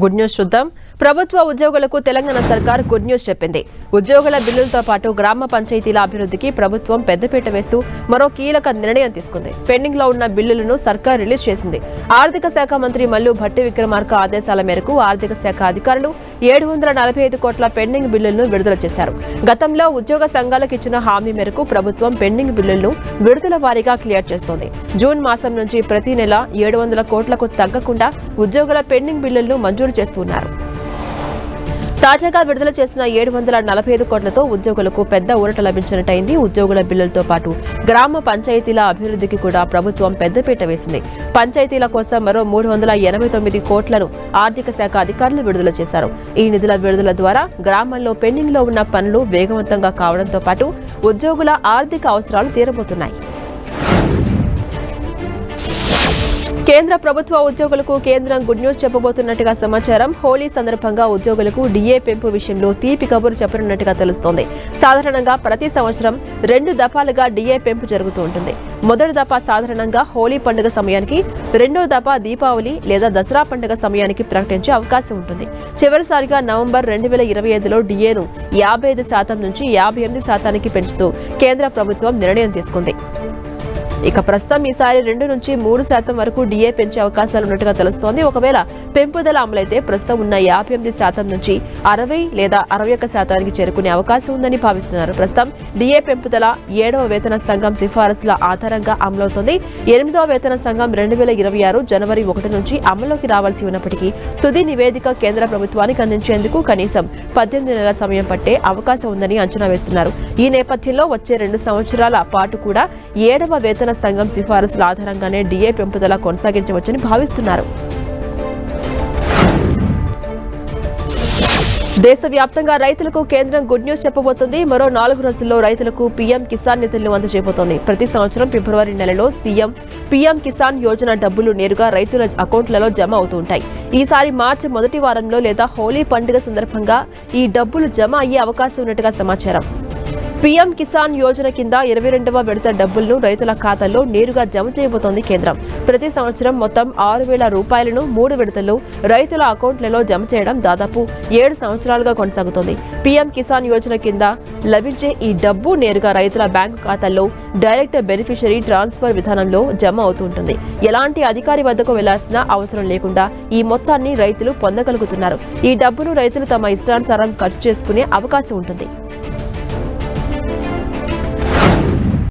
Good news చూద్దాం. ప్రభుత్వ ఉద్యోగులకు తెలంగాణ సర్కార్ గుడ్ న్యూస్ చెప్పింది. ఉద్యోగుల బిల్లులతో పాటు గ్రామ పంచాయతీల అభివృద్ధికి ప్రభుత్వం పెద్దపీట వేస్తూ మరో కీలక నిర్ణయం తీసుకుంది. పెండింగ్ లో ఉన్న బిల్లులను సర్కార్ రిలీజ్ చేసింది. ఆర్థిక శాఖ మంత్రి మల్లు భట్టి విక్రమార్క ఆదేశాల మేరకు ఆర్థిక శాఖ అధికారులు 745 కోట్ల పెండింగ్ బిల్లులను విడుదల చేశారు. గతంలో ఉద్యోగ సంఘాలకు ఇచ్చిన హామీ మేరకు ప్రభుత్వం పెండింగ్ బిల్లులను విడుదల వారీగా క్లియర్ చేస్తోంది. జూన్ మాసం నుంచి ప్రతి నెల 700 కోట్లకు తగ్గకుండా ఉద్యోగుల పెండింగ్ బిల్లులను మంజూరు చేస్తున్నారు. తాజాగా విడుదల చేసిన 745 కోట్లతో ఉద్యోగులకు పెద్ద ఊరట లభించినట్టయింది. ఉద్యోగుల బిల్లులతో పాటు గ్రామ పంచాయతీల అభివృద్ధికి కూడా ప్రభుత్వం పెద్దపీట వేసింది. పంచాయతీల కోసం మరో 389 కోట్లను ఆర్థిక శాఖ అధికారులు విడుదల చేశారు. ఈ నిధుల విడుదల ద్వారా గ్రామాల్లో పెండింగ్ లో ఉన్న పనులు వేగవంతంగా కావడంతో పాటు ఉద్యోగుల ఆర్థిక అవసరాలు తీరబోతున్నాయి. కేంద్ర ప్రభుత్వ ఉద్యోగులకు కేంద్రం గుడ్ న్యూస్ చెప్పబోతున్నట్టుగా సమాచారం. హోలీ సందర్భంగా ఉద్యోగులకు డిఏ పెంపు విషయంలో తీపి కబురు చెప్పనున్నట్టుగా తెలుస్తోంది. సాధారణంగా ప్రతి సంవత్సరం 2 దఫాలుగా డిఏ పెంపు జరుగుతూ ఉంటుంది. మొదటి దఫా సాధారణంగా హోలీ పండుగ సమయానికి, రెండో దఫా దీపావళి లేదా దసరా పండుగ సమయానికి ప్రకటించే అవకాశం ఉంటుంది. చివరిసారిగా నవంబర్ 2025లో డిఏను 55% నుంచి 58% పెంచుతూ కేంద్ర ప్రభుత్వం నిర్ణయం తీసుకుంది. ఇక ప్రస్తుతం ఈసారి 2 నుంచి 3% వరకు డిఏ పెంచే అవకాశాలు ఉన్నట్టుగా తెలుస్తోంది. ఒకవేళ పెంపుదల అమలైతే ప్రస్తుతం ఉన్న 58% నుంచి 60 లేదా 61% చేరుకునే అవకాశం ఉందని భావిస్తున్నారు. ప్రస్తుతం డిఏ పెంపుదల 7వ వేతన సంఘం సిఫారసుల ఆధారంగా అమలవుతోంది. 8వ వేతన సంఘం 2026 జనవరి 1 నుంచి అమల్లోకి రావాల్సి ఉన్నప్పటికీ తుది నివేదిక కేంద్ర ప్రభుత్వానికి అందించేందుకు కనీసం 18 నెలల సమయం పట్టే అవకాశం ఉందని అంచనా వేస్తున్నారు. ఈ నేపథ్యంలో వచ్చే 2 సంవత్సరాల పాటు కూడా 7వ వేతన సంఘం సిఫారసుల ఆధారంగానే డిఏ పెంపుదల కొనసాగించవచ్చని భావిస్తున్నారు. దేశవ్యాప్తంగా రైతులకు కేంద్రం గుడ్ న్యూస్ చెప్పబోతోంది. మరో 4 రోజుల్లో రైతులకు పీఎం కిసాన్ నిధులను అందజేయబోతోంది. ప్రతి సంవత్సరం ఫిబ్రవరి నెలలో సీఎం పీఎం కిసాన్ యోజన డబ్బులు నేరుగా రైతుల అకౌంట్లలో జమ అవుతూ ఉంటాయి. ఈసారి మార్చి మొదటి వారంలో లేదా హోలీ పండుగ సందర్భంగా ఈ డబ్బులు జమ అయ్యే అవకాశం ఉన్నట్టుగా సమాచారం. పీఎం కిసాన్ యోజన కింద 22వ విడత డబ్బులను రైతుల ఖాతాల్లో నేరుగా జమ చేయబోతోంది కేంద్రం. ప్రతి సంవత్సరం మొత్తం 6,000 రూపాయలను 3 విడతల్లో రైతుల అకౌంట్లలో జమ చేయడం దాదాపు 7 సంవత్సరాలుగా కొనసాగుతోంది. పీఎం కిసాన్ యోజన కింద లభించే ఈ డబ్బు నేరుగా రైతుల బ్యాంకు ఖాతాల్లో డైరెక్ట్ బెనిఫిషరీ ట్రాన్స్ఫర్ విధానంలో జమ అవుతుంటుంది. ఎలాంటి అధికారి వద్దకు వెళ్లాల్సిన అవసరం లేకుండా ఈ మొత్తాన్ని రైతులు పొందగలుగుతున్నారు. ఈ డబ్బును రైతులు తమ ఇష్టానుసారం ఖర్చు చేసుకునే అవకాశం ఉంటుంది.